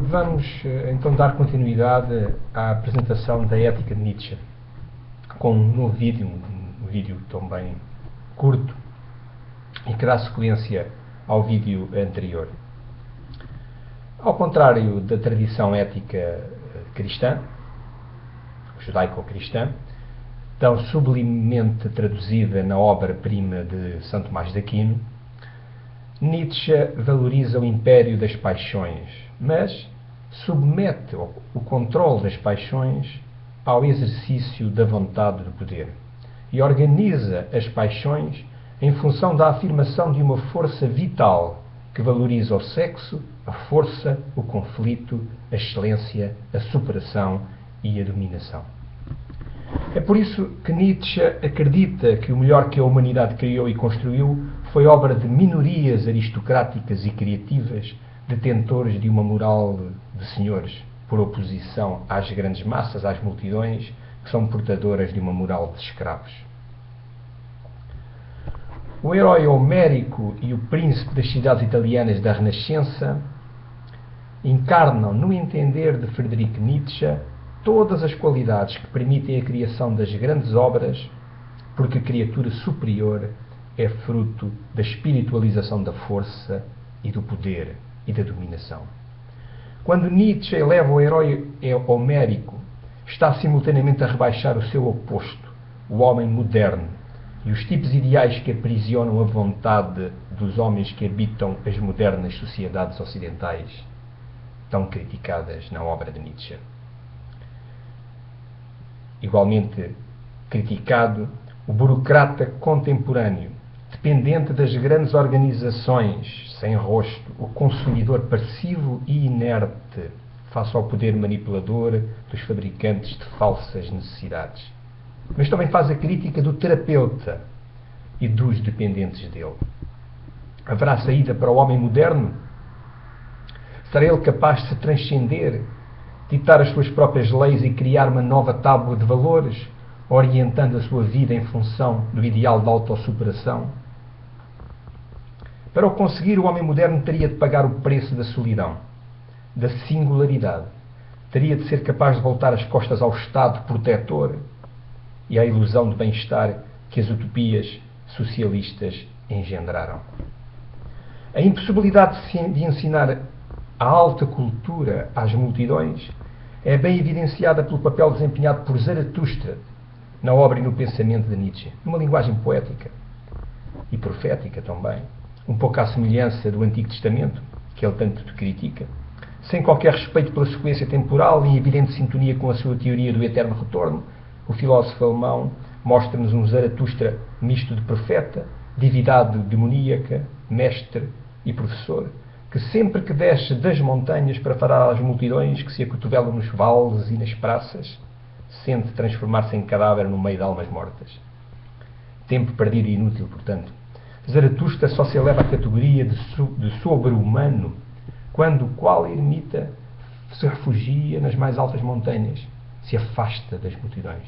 Vamos então dar continuidade à apresentação da ética de Nietzsche com um novo vídeo, um vídeo também curto e que dá sequência ao vídeo anterior. Ao contrário da tradição ética cristã, judaico-cristã, tão sublimemente traduzida na obra-prima de Santo Tomás de Aquino, Nietzsche valoriza o império das paixões, mas submete o controle das paixões ao exercício da vontade do poder e organiza as paixões em função da afirmação de uma força vital que valoriza o sexo, a força, o conflito, a excelência, a superação e a dominação. É por isso que Nietzsche acredita que o melhor que a humanidade criou e construiu foi obra de minorias aristocráticas e criativas, detentores de uma moral de senhores, por oposição às grandes massas, às multidões, que são portadoras de uma moral de escravos. O herói homérico e o príncipe das cidades italianas da Renascença encarnam, no entender de Friedrich Nietzsche, todas as qualidades que permitem a criação das grandes obras, porque a criatura superior é fruto da espiritualização da força e do poder e da dominação. Quando Nietzsche eleva o herói homérico, está simultaneamente a rebaixar o seu oposto, o homem moderno, e os tipos ideais que aprisionam a vontade dos homens que habitam as modernas sociedades ocidentais, tão criticadas na obra de Nietzsche. Igualmente criticado, o burocrata contemporâneo, dependente das grandes organizações, sem rosto, o consumidor passivo e inerte face ao poder manipulador dos fabricantes de falsas necessidades. Mas também faz a crítica do terapeuta e dos dependentes dele. Haverá saída para o homem moderno? Será ele capaz de se transcender, ditar as suas próprias leis e criar uma nova tábua de valores, orientando a sua vida em função do ideal da autossuperação? Para o conseguir, o homem moderno teria de pagar o preço da solidão, da singularidade. Teria de ser capaz de voltar as costas ao Estado protetor e à ilusão de bem-estar que as utopias socialistas engendraram. A impossibilidade de ensinar a alta cultura às multidões é bem evidenciada pelo papel desempenhado por Zaratustra na obra e no pensamento de Nietzsche, numa linguagem poética e profética também, um pouco à semelhança do Antigo Testamento, que ele tanto critica, sem qualquer respeito pela sequência temporal e em evidente sintonia com a sua teoria do eterno retorno. O filósofo alemão mostra-nos um Zaratustra misto de profeta, divindade demoníaca, mestre e professor, que sempre que desce das montanhas para falar às multidões que se acotovelam nos vales e nas praças, sente transformar-se em cadáver no meio de almas mortas. Tempo perdido e inútil, portanto. Zaratustra só se eleva à categoria de sobre-humano quando o qual ermita se refugia nas mais altas montanhas, se afasta das multidões.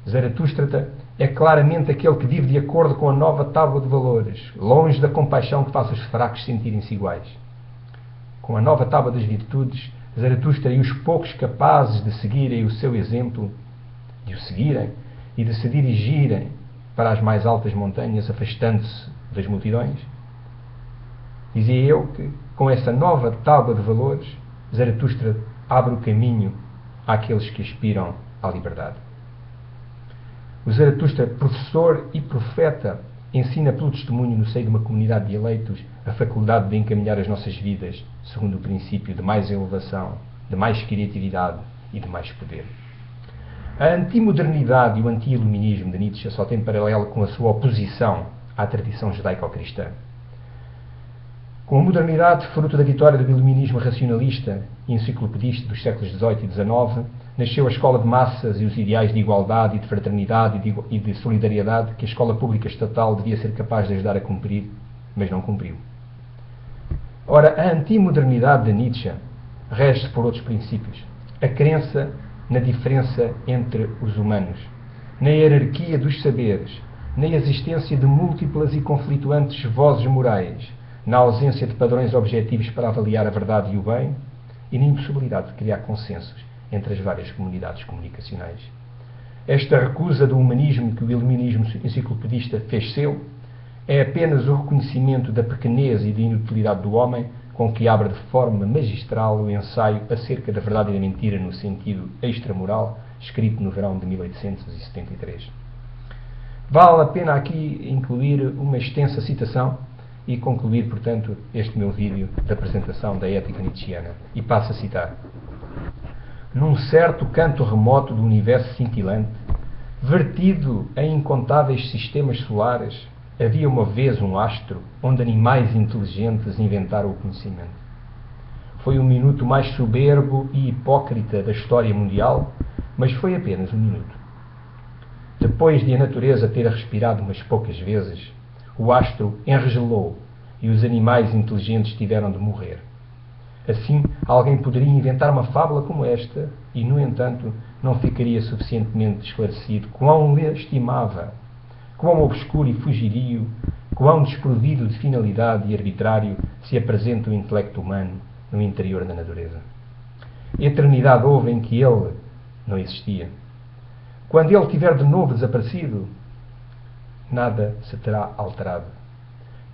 Zaratustra é claramente aquele que vive de acordo com a nova tábua de valores, longe da compaixão que faz os fracos sentirem-se iguais. Com a nova tábua das virtudes, Zaratustra e os poucos capazes de seguirem o seu exemplo, de o seguirem e de se dirigirem para as mais altas montanhas, afastando-se das multidões. Dizia eu que, com essa nova tábua de valores, Zaratustra abre o caminho àqueles que aspiram à liberdade. O Zaratustra, professor e profeta, ensina pelo testemunho no seio de uma comunidade de eleitos a faculdade de encaminhar as nossas vidas segundo o princípio de mais elevação, de mais criatividade e de mais poder. A antimodernidade e o anti-iluminismo de Nietzsche só têm paralelo com a sua oposição à tradição judaico-cristã. Com a modernidade, fruto da vitória do iluminismo racionalista e enciclopedista dos séculos XVIII e XIX, nasceu a escola de massas e os ideais de igualdade e de fraternidade e de solidariedade que a escola pública estatal devia ser capaz de ajudar a cumprir, mas não cumpriu. Ora, a antimodernidade de Nietzsche rege-se por outros princípios. A crença na diferença entre os humanos, na hierarquia dos saberes, na existência de múltiplas e conflituantes vozes morais, na ausência de padrões objetivos para avaliar a verdade e o bem, e na impossibilidade de criar consensos entre as várias comunidades comunicacionais. Esta recusa do humanismo que o iluminismo enciclopedista fez seu é apenas o reconhecimento da pequenez e da inutilidade do homem com que abre de forma magistral o ensaio acerca da verdade e da mentira no sentido extramoral, escrito no verão de 1873. Vale a pena aqui incluir uma extensa citação e concluir, portanto, este meu vídeo da apresentação da ética nietzschiana. E passo a citar. Num certo canto remoto do universo cintilante, vertido em incontáveis sistemas solares, havia uma vez um astro onde animais inteligentes inventaram o conhecimento. Foi o minuto mais soberbo e hipócrita da história mundial, mas foi apenas um minuto. Depois de a natureza ter respirado umas poucas vezes, o astro enregelou e os animais inteligentes tiveram de morrer. Assim, alguém poderia inventar uma fábula como esta e, no entanto, não ficaria suficientemente esclarecido quão estimava, quão obscuro e fugidio, quão desprovido de finalidade e arbitrário se apresenta o intelecto humano no interior da natureza. Eternidade houve em que ele não existia. Quando ele tiver de novo desaparecido, nada se terá alterado,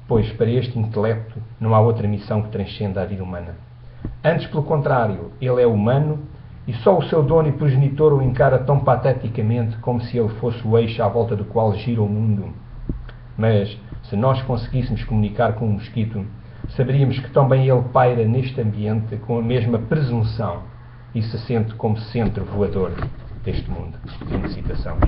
pois para este intelecto não há outra missão que transcenda a vida humana. Antes, pelo contrário, ele é humano e só o seu dono e progenitor o encara tão pateticamente como se ele fosse o eixo à volta do qual gira o mundo. Mas, se nós conseguíssemos comunicar com um mosquito, saberíamos que também ele paira neste ambiente com a mesma presunção e se sente como centro voador deste mundo. Fim de citação.